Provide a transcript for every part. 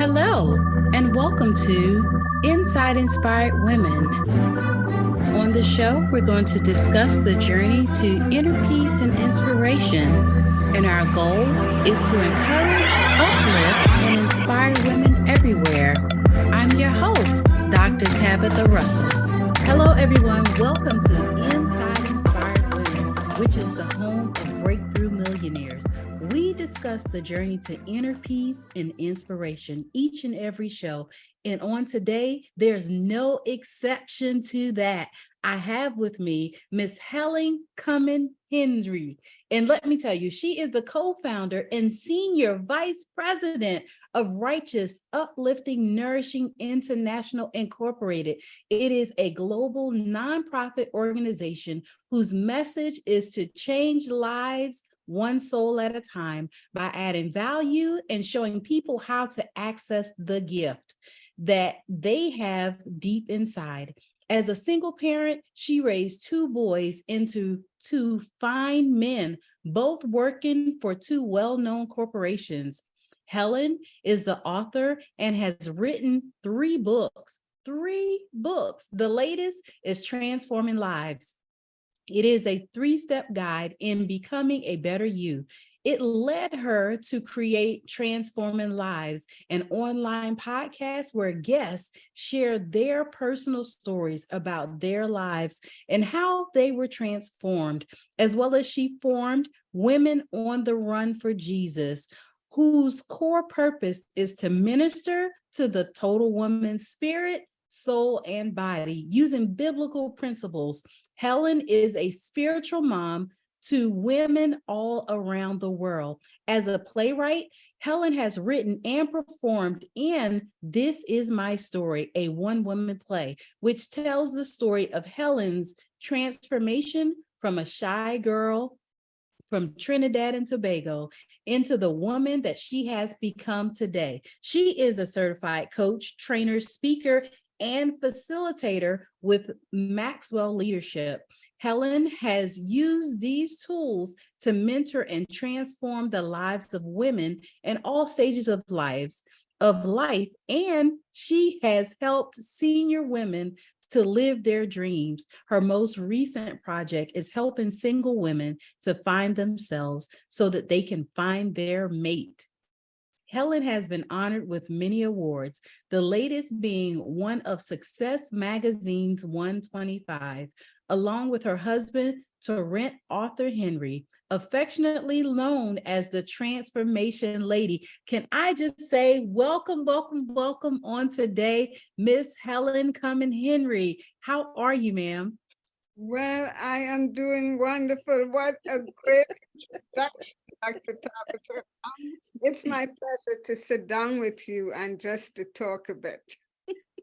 Hello, and welcome to Inside Inspired Women. On the show, we're going to discuss the journey to inner peace and inspiration. And our goal is to encourage, uplift, and inspire women everywhere. I'm your host, Dr. Tabatha Russell. Hello, everyone. Welcome to Inside Inspired Women, which is the home of Breakthrough Millionaires. We discuss the journey to inner peace and inspiration each and every show. And on today, there's no exception to that. I have with me Miss Helen Cummings Henry. And let me tell you, she is the co-founder and senior vice president of Righteous, Uplifting, Nourishing International Incorporated. It is a global nonprofit organization whose message is to change lives one soul at a time by adding value and showing people how to access the gift that they have deep inside. As a single parent, she raised two boys into two fine men, both working for two well-known corporations. Helen is the author and has written three books. The latest is Transforming Lives. It is a 3-step guide in becoming a better you. It led her to create Transforming Lives, an online podcast where guests share their personal stories about their lives and how they were transformed, as well as she formed Women on the Run for Jesus, whose core purpose is to minister to the total woman's spirit, soul, and body using biblical principles. Helen is a spiritual mom to women all around the world. As a playwright, Helen has written and performed in This Is My Story, a one-woman play, which tells the story of Helen's transformation from a shy girl from Trinidad and Tobago into the woman that she has become today. She is a certified coach, trainer, speaker, and facilitator with Maxwell Leadership. Helen has used these tools to mentor and transform the lives of women in all stages of life, and she has helped senior women to live their dreams. Her most recent project is helping single women to find themselves so that they can find their mate. Helen has been honored with many awards, the latest being one of Success Magazine's 125, along with her husband, Torrent Arthur Henry, affectionately known as the Transformation Lady. Can I just say welcome on today, Miss Helen Cummings Henry. How are you, ma'am? Well, I am doing wonderful. What a great introduction, Dr. Tabatha. It's my pleasure to sit down with you and just to talk a bit.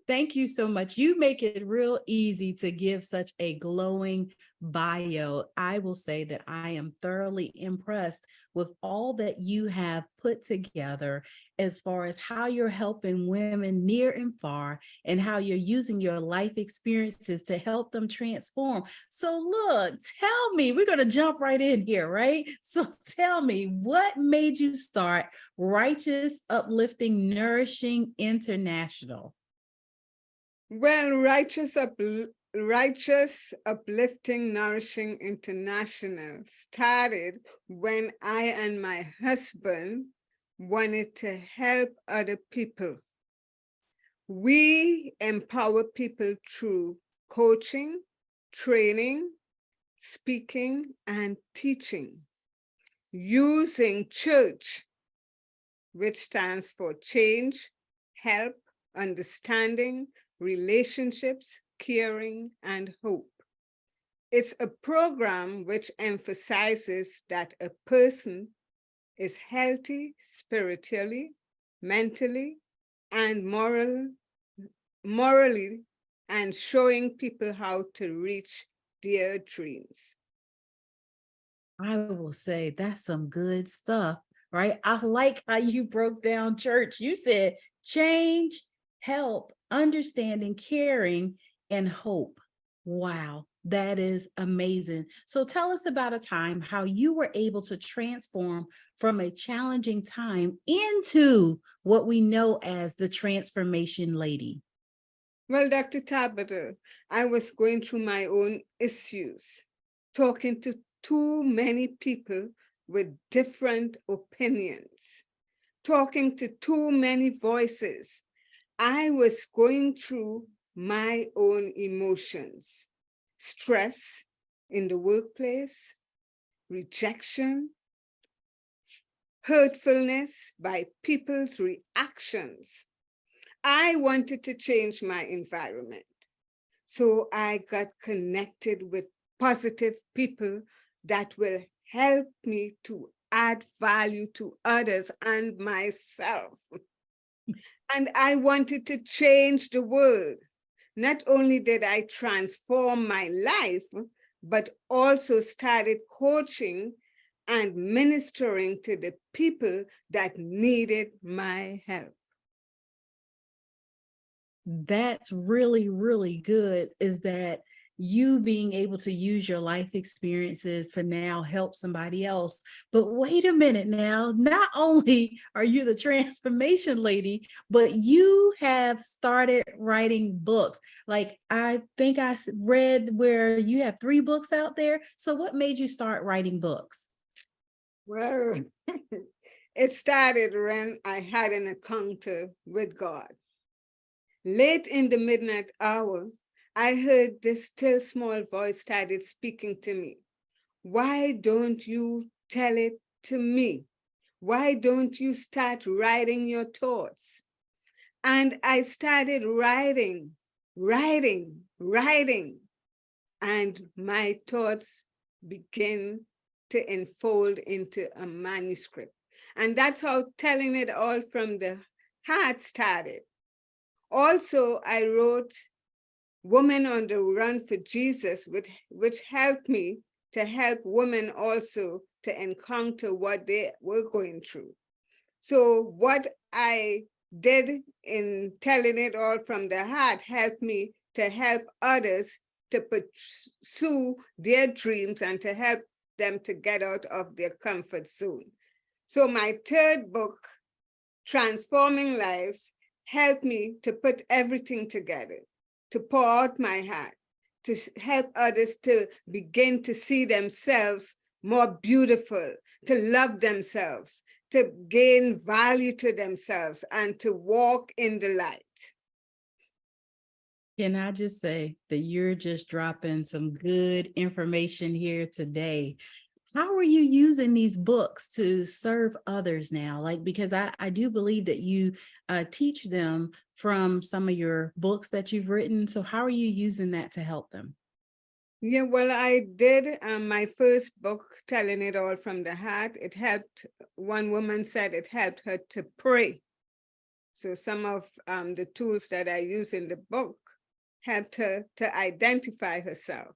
Thank you so much. You make it real easy to give such a glowing bio. I will say that I am thoroughly impressed with all that you have put together as far as how you're helping women near and far and how you're using your life experiences to help them transform. So look, tell me, we're going to jump right in here, right? So tell me, what made you start Righteous, Uplifting, Nourishing International? Well, Righteous, Uplifting, Nourishing International started when I and my husband wanted to help other people. We empower people through coaching, training, speaking, and teaching, using church, which stands for change, help, understanding, relationships, caring, and hope. It's a program which emphasizes that a person is healthy spiritually, mentally, and morally, and showing people how to reach their dreams. I will say that's some good stuff, right? I like how you broke down church. You said change, help, understanding, caring, and hope. Wow, That is amazing. So tell us about a time how you were able to transform from a challenging time into what we know as the transformation lady. Well, Dr. Tabatha, I was going through my own issues, talking to too many people with different opinions, talking to too many voices. I was going through my own emotions, stress in the workplace, rejection, hurtfulness by people's reactions. I wanted to change my environment. So I got connected with positive people that will help me to add value to others and myself. And I wanted to change the world. Not only did I transform my life, but also started coaching and ministering to the people that needed my help. That's really, really good, is that you being able to use your life experiences to now help somebody else. But wait a minute now, not only are you the transformation lady, but you have started writing books. Like I think read where you have 3 books out there. So what made you start writing books? Well, it started when I had an encounter with God. Late in the midnight hour, I heard this still small voice started speaking to me. Why don't you tell it to me? Why don't you start writing your thoughts? And I started writing, and my thoughts began to unfold into a manuscript. And that's how telling it all from the heart started. Also, I wrote Women on the Run for Jesus, which helped me to help women also to encounter what they were going through. So what I did in telling it all from the heart helped me to help others to pursue their dreams and to help them to get out of their comfort zone. So my third book, Transforming Lives, helped me to put everything together, to pour out my heart, to help others to begin to see themselves more beautiful, to love themselves, to gain value to themselves, and to walk in the light. Can I just say that you're just dropping some good information here today? How are you using these books to serve others now? Like, because I do believe that you teach them from some of your books that you've written. So how are you using that to help them? Yeah, well, I did my first book, Telling It All from the Heart. It helped, one woman said it helped her to pray. So some of the tools that I use in the book helped her to identify herself.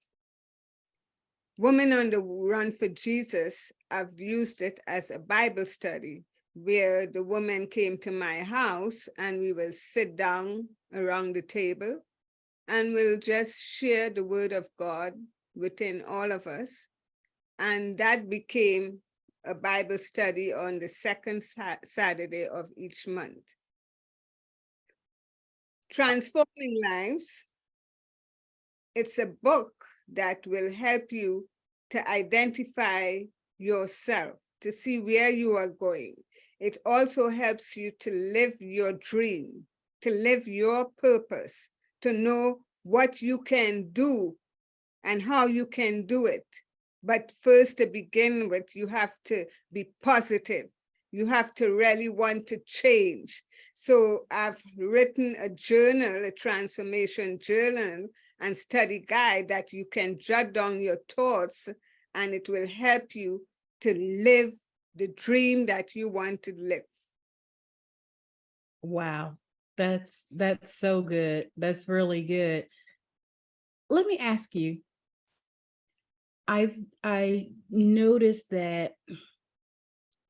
Women on the Run for Jesus, I've used it as a Bible study where the woman came to my house and we will sit down around the table and we'll just share the word of God within all of us. And that became a Bible study on the second Saturday of each month. Transforming Lives, it's a book that will help you to identify yourself, to see where you are going. It also helps you to live your dream, to live your purpose, to know what you can do and how you can do it. But first, to begin with, you have to be positive. You have to really want to change. So I've written a journal, a transformation journal and study guide that you can jot down your thoughts, and it will help you to live the dream that you want to live. Wow. That's so good. That's really good. Let me ask you, I noticed that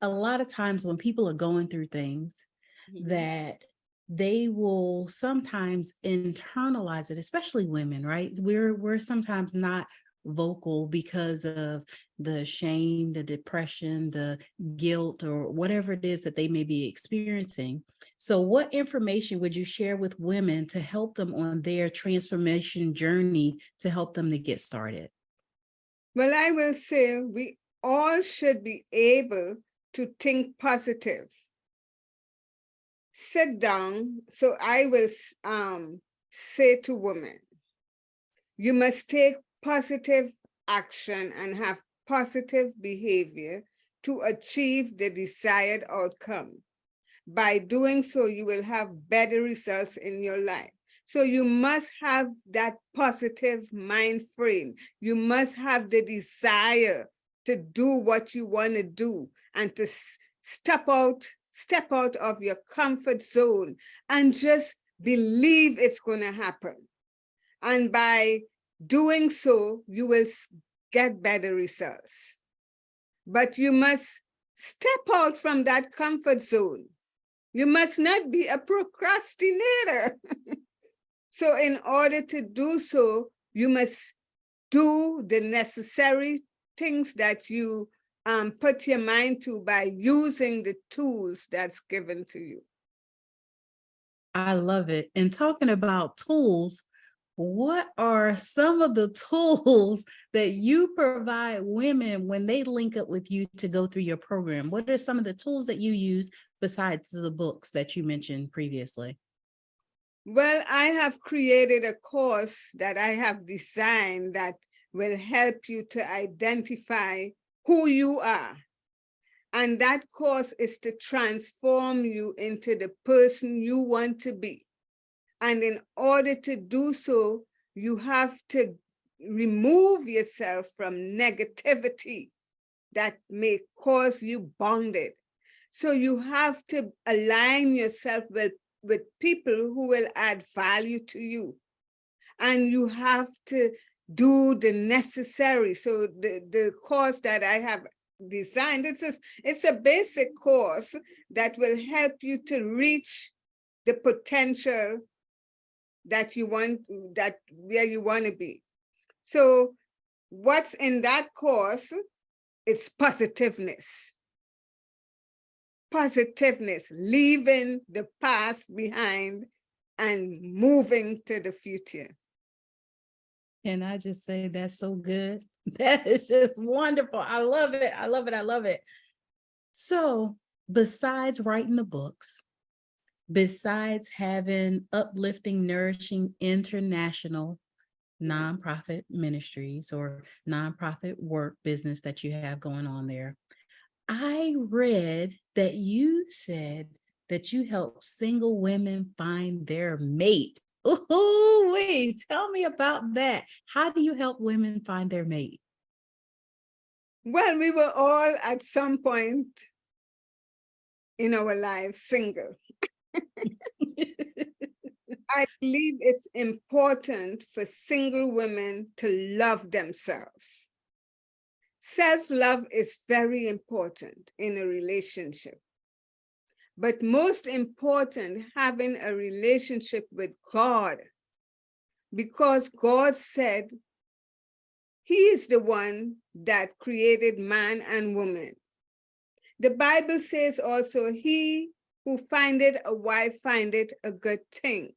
a lot of times when people are going through things, Mhm. that they will sometimes internalize it, especially women, right? We're sometimes not vocal because of the shame, the depression, the guilt, or whatever it is that they may be experiencing. So what information would you share with women to help them on their transformation journey to help them to get started? Well, I will say we all should be able to think positive. Sit down. So I will say to women, you must take positive action and have positive behavior to achieve the desired outcome. By doing so, you will have better results in your life. So you must have that positive mind frame. You must have the desire to do what you want to do and to step out of your comfort zone and just believe it's going to happen. And by doing so, you will get better results. But you must step out from that comfort zone. You must not be a procrastinator. So in order to do so, you must do the necessary things that you put your mind to by using the tools that's given to you. I love it. And talking about tools, what are some of the tools that you provide women when they link up with you to go through your program? What are some of the tools that you use besides the books that you mentioned previously? Well, I have created a course that I have designed that will help you to identify who you are. And that course is to transform you into the person you want to be. And in order to do so, you have to remove yourself from negativity that may cause you bonded. So you have to align yourself with people who will add value to you. And you have to do the necessary. So the course that I have designed, it's a basic course that will help you to reach the potential that you want, that where you want to be. So what's in that course? It's positiveness. Positiveness, leaving the past behind and moving to the future. And I just say that's so good. That is just wonderful. I love it. I love it. I love it. So, besides writing the books, besides having uplifting, nourishing international nonprofit ministries or nonprofit work business that you have going on there, I read that you said that you help single women find their mate. Oh, wait, tell me about that. How do you help women find their mate? Well, we were all at some point in our lives single. I believe it's important for single women to love themselves. Self-love is very important in a relationship. But most important, having a relationship with God, because God said He is the one that created man and woman. The Bible says also, he who findeth a wife findeth a good thing.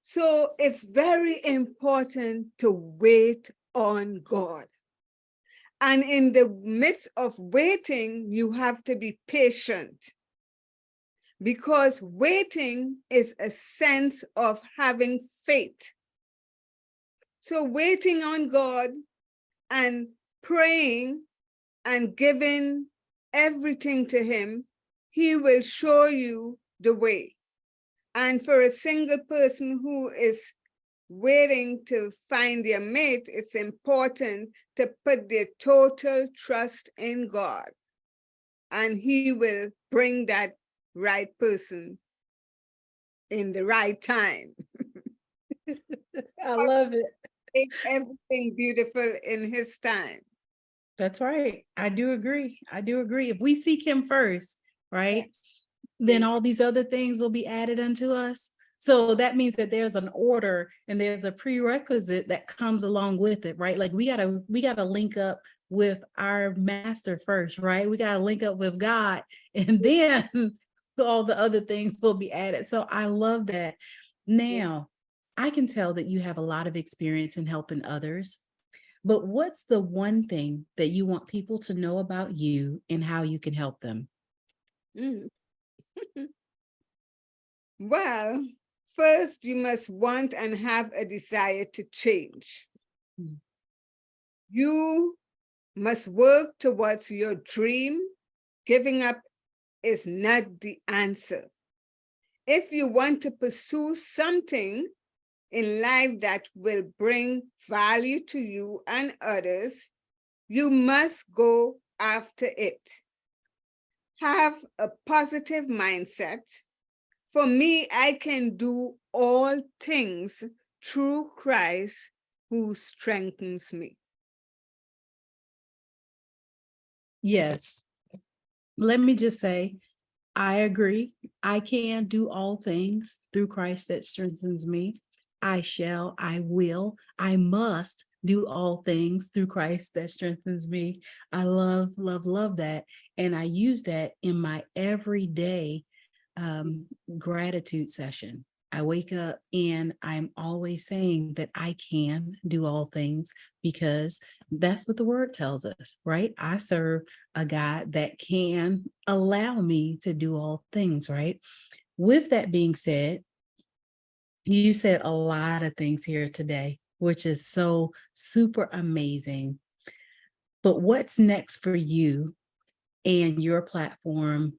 So it's very important to wait on God. And in the midst of waiting, you have to be patient, because waiting is a sense of having faith. So waiting on God and praying and giving everything to Him, He will show you the way. And for a single person who is waiting to find their mate, it's important to put their total trust in God, and He will bring that right person in the right time. I love it. Make everything beautiful in His time. That's right. I do agree. I do agree. If we seek him first, right? then all these other things will be added unto us. So that means that there's an order and there's a prerequisite that comes along with it, right? Like we gotta link up with our master first, right? We gotta link up with God, and then all the other things will be added. So I love that. Now, I can tell that you have a lot of experience in helping others, but what's the one thing that you want people to know about you and how you can help them? Mm. Well, first, you must want and have a desire to change. Mm. You must work towards your dream. Giving up is not the answer. If you want to pursue something in life that will bring value to you and others, you must go after it. Have a positive mindset. For me, I can do all things through Christ who strengthens me. Yes. Let me just say, I agree. I can do all things through Christ that strengthens me. I shall, I will, I must do all things through Christ that strengthens me. I love, love, love that. And I use that in my everyday gratitude session. I wake up and I'm always saying that I can do all things because that's what the word tells us, right? I serve a God that can allow me to do all things, right? With that being said, you said a lot of things here today, which is so super amazing. But what's next for you and your platform,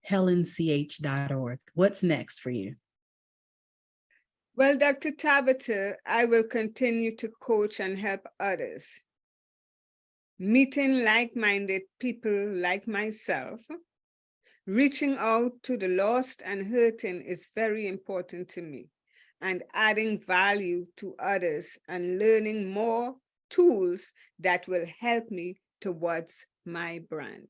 helench.org? What's next for you? Well, Dr. Tabatha, I will continue to coach and help others. Meeting like-minded people like myself, reaching out to the lost and hurting is very important to me, and adding value to others and learning more tools that will help me towards my brand.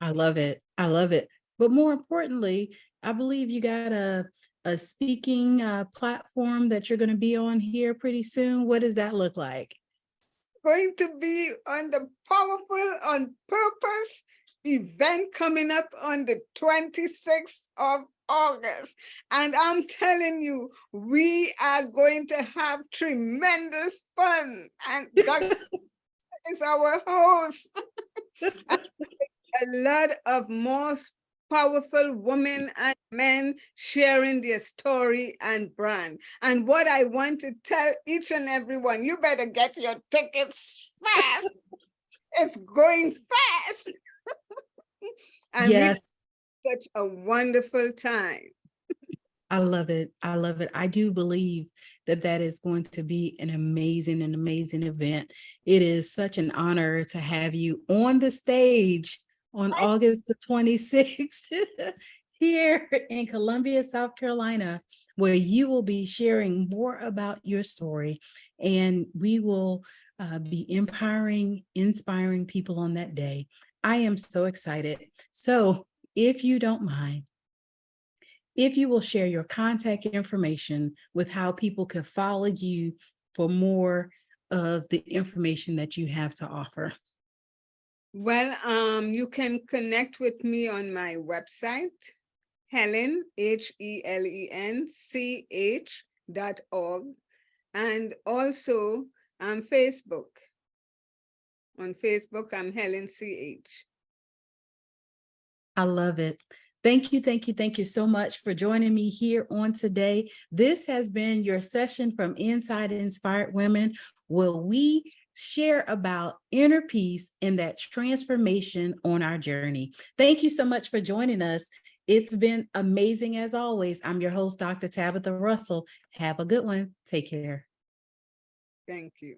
I love it. I love it. But more importantly, I believe you got a speaking platform that you're going to be on here pretty soon. What does that look like? Going to be on the Powerful on Purpose event coming up on the 26th of August. And I'm telling you, we are going to have tremendous fun. And Dr. is our host. A lot of most powerful women and men sharing their story and brand. And what I want to tell each and everyone, you better get your tickets fast. It's going fast. And we Yes, had such a wonderful time. I love it. I love it. I do believe that that is going to be an amazing event. It is such an honor to have you on the stage on August the 26th here in Columbia, South Carolina, where you will be sharing more about your story, and we will be inspiring people on that day. I am so excited. So if you don't mind, if you will share your contact information with how people can follow you for more of the information that you have to offer. Well, you can connect with me on my website, Helen, HELENCH.org, and also on Facebook. On Facebook, I'm Helen CH. I love it. Thank you so much for joining me here on today. This has been your session from Inside Inspired Women, where we share about inner peace and that transformation on our journey. Thank you so much for joining us. It's been amazing as always. I'm your host, Dr. Tabatha Russell. Have a good one. Take care. Thank you.